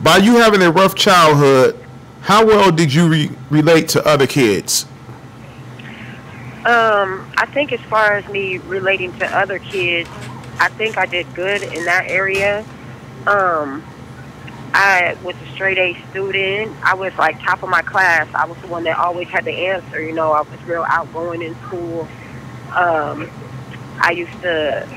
By you having a rough childhood, how well did you relate to other kids? I think as far as me relating to other kids, I think I did good in that area. I was a straight A student. I was like top of my class. I was the one that always had the answer. You know, I was real outgoing in school. I used to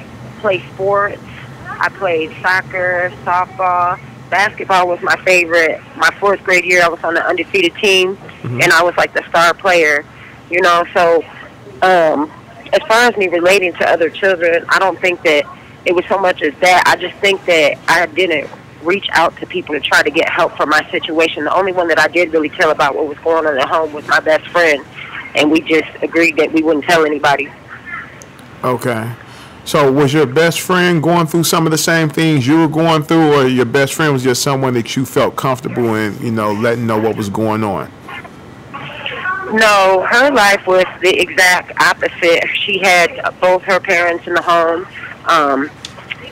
play sports. I played soccer, softball. Basketball was my favorite. My fourth grade year, I was on the undefeated team, and I was like the star player. You know, so as far as me relating to other children, I don't think that it was so much as that. I just think that I didn't reach out to people to try to get help for my situation. The only one that I did really tell about what was going on at home was my best friend, and we just agreed that we wouldn't tell anybody. Okay. So was your best friend going through some of the same things you were going through, or your best friend was just someone that you felt comfortable in, you know, letting know what was going on? No, her life was the exact opposite. She had both her parents in the home.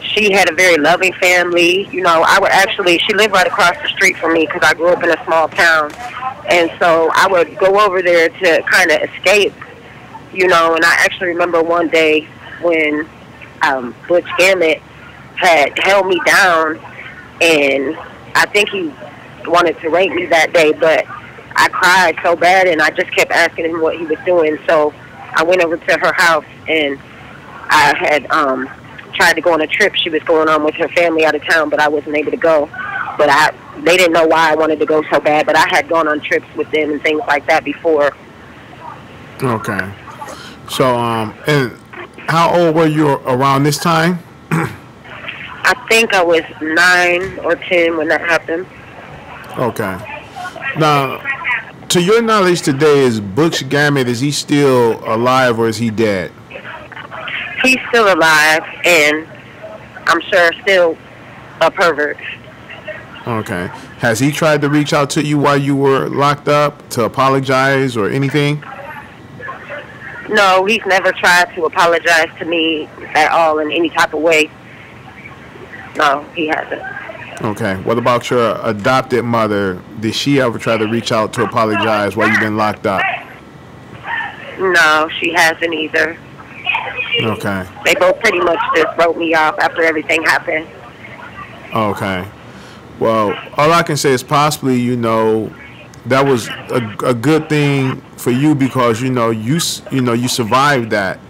She had a very loving family. You know, she lived right across the street from me because I grew up in a small town. And so I would go over there to kind of escape, you know, and I actually remember one day when Butch Gamet had held me down, and I think he wanted to rape me that day, but I cried so bad, and I just kept asking him what he was doing. So I went over to her house, and I had tried to go on a trip she was going on with her family out of town, but I wasn't able to go. But they didn't know why I wanted to go so bad, but I had gone on trips with them and things like that before. Okay. So, and how old were you around this time? I think I was 9 or 10 when that happened. Okay. Now, to your knowledge today, is Butch Gamet, is he still alive or is he dead? He's still alive, and I'm sure still a pervert. Okay. Has he tried to reach out to you while you were locked up to apologize or anything? No, he's never tried to apologize to me at all in any type of way. No, he hasn't. Okay. What about your adopted mother? Did she ever try to reach out to apologize while you've been locked up? No, she hasn't either. Okay. They both pretty much just wrote me off after everything happened. Okay. Well, all I can say is possibly, you know, that was a good thing for you because, you survived that.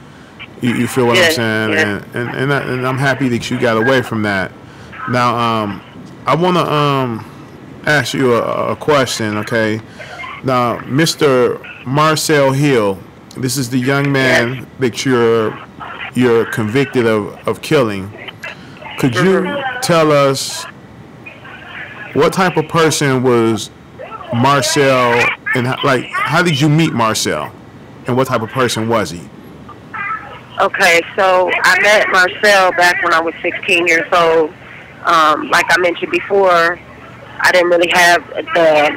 You feel what I'm saying? Yeah. And I'm happy that you got away from that. Now, I want to ask you a question, okay? Now, Mr. Marcel Hill, this is the young man that you're convicted of killing. Could you tell us what type of person was Marcel, and like how did you meet Marcel, and what type of person was he? Okay, so I met Marcel back when I was 16 years old. Like I mentioned before, I didn't really have the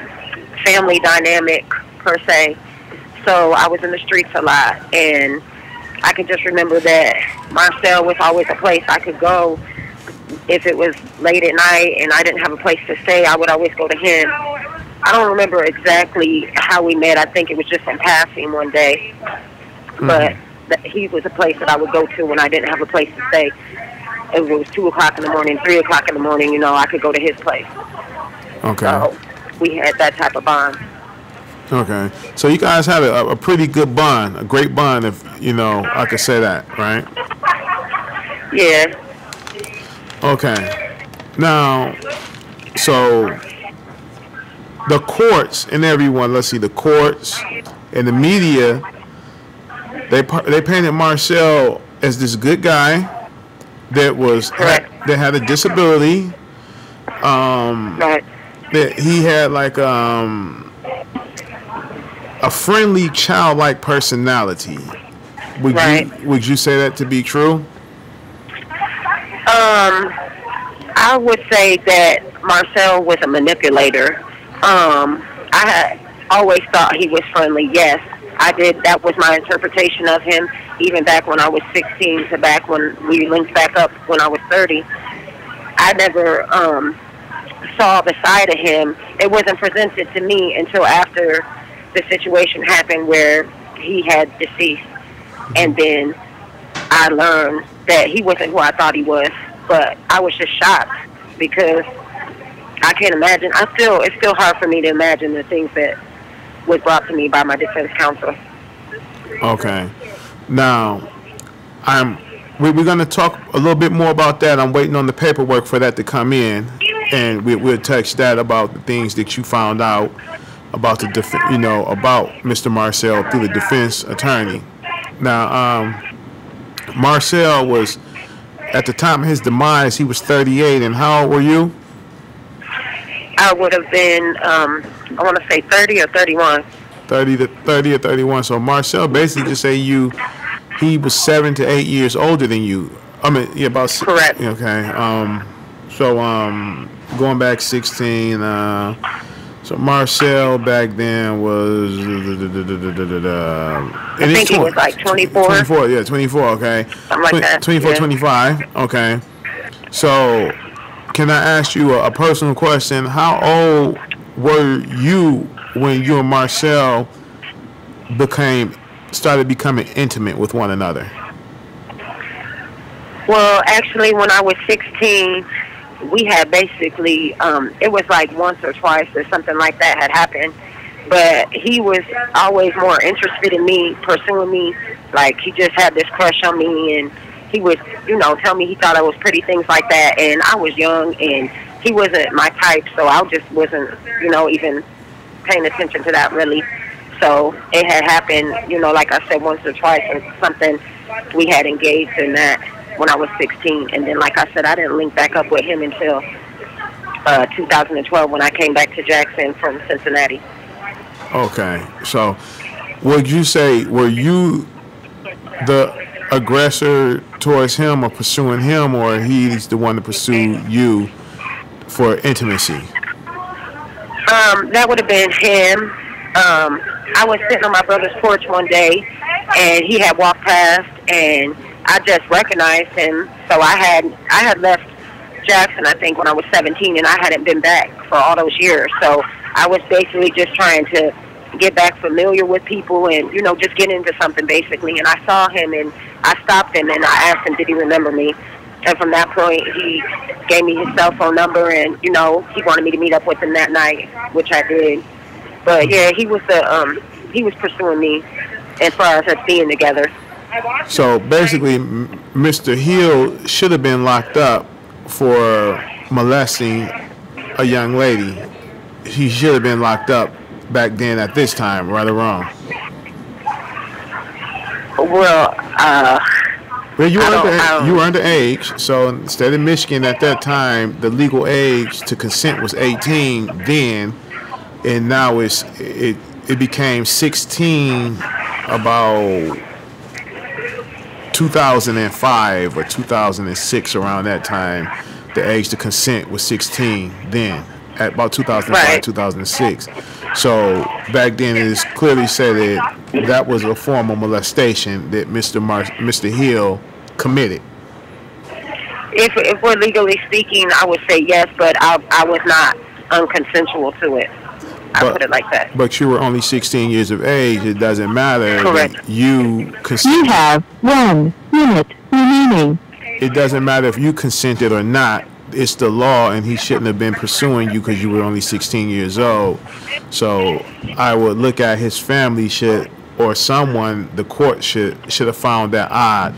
family dynamic per se, so I was in the streets a lot, and I can just remember that Marcel was always a place I could go. If it was late at night and I didn't have a place to stay, I would always go to him. I don't remember exactly how we met. I think it was just in passing one day. But he was a place that I would go to when I didn't have a place to stay. If it was 2 o'clock in the morning, 3 o'clock in the morning, you know, I could go to his place. Okay. So we had that type of bond. Okay. So you guys had a pretty good bond, a great bond, if, you know, I could say that, right? Yeah. Okay. Now, so the courts and everyone, let's see, the courts and the media, they painted Marcel as this good guy that was that had a disability, that he had like a friendly, childlike personality. Would you say that to be true? I would say that Marcel was a manipulator. I had always thought he was friendly. Yes, I did. That was my interpretation of him, even back when I was 16 to back when we linked back up when I was 30. I never saw the side of him. It wasn't presented to me until after the situation happened where he had deceased. And then I learned that he wasn't who I thought he was. But I was just shocked because I can't imagine. It's still hard for me to imagine the things that was brought to me by my defense counsel. Okay. Now, we're going to talk a little bit more about that. I'm waiting on the paperwork for that to come in, and we'll touch that about the things that you found out about about Mr. Marcel through the defense attorney. Now, Marcel was, at the time of his demise, he was 38, and how old were you? I would have been, I want to say 30 or 31. 30 or 31. So Marcel basically just say he was 7 to 8 years older than you. I mean, yeah, about six. Correct. Okay. Going back 16. So Marcel back then was. I think he was like 24. 24, yeah, 24. Okay. Something like that. 24, yeah. 25. Okay. So, can I ask you a personal question? How old were you when you and Marcel started becoming intimate with one another? Well, actually, when I was 16, we had basically, it was like once or twice or something like that had happened. But he was always more interested in me, pursuing me. Like, he just had this crush on me, and he would, tell me he thought I was pretty, things like that. And I was young, and he wasn't my type, so I just wasn't, even paying attention to that really. So it had happened, like I said, once or twice or something. We had engaged in that when I was 16. And then, like I said, I didn't link back up with him until 2012 when I came back to Jackson from Cincinnati. Okay. So would you say, were you the aggressor towards him or pursuing him, or he's the one to pursue you for intimacy? That would have been him. I was sitting on my brother's porch one day, and he had walked past, and I just recognized him. So I had left Jackson, I think, when I was 17, and I hadn't been back for all those years. So I was basically just trying to get back familiar with people and, just get into something, basically. And I saw him, and I stopped him, and I asked him, did he remember me? And from that point, he gave me his cell phone number, and, he wanted me to meet up with him that night, which I did. But, yeah, he was pursuing me as far as us being together. So, basically, Mr. Hill should have been locked up for molesting a young lady. He should have been locked up back then at this time, right or wrong? Well, you were underage, so in the state of Michigan at that time, the legal age to consent was 18 then, and now it became 16 about 2005 or 2006, around that time. The age to consent was 16 then, at about 2005, right. 2006. So back then it is clearly said that was a form of molestation that Mr. Hill committed. If we're legally speaking, I would say yes, but I was not unconsensual to it. I put it like that. But you were only 16 years of age. It doesn't matter. Correct. You have 1 minute remaining. It doesn't matter if you consented or not. It's the law, and he shouldn't have been pursuing you because you were only 16 years old. So I would look at his family or someone, the court should have found that odd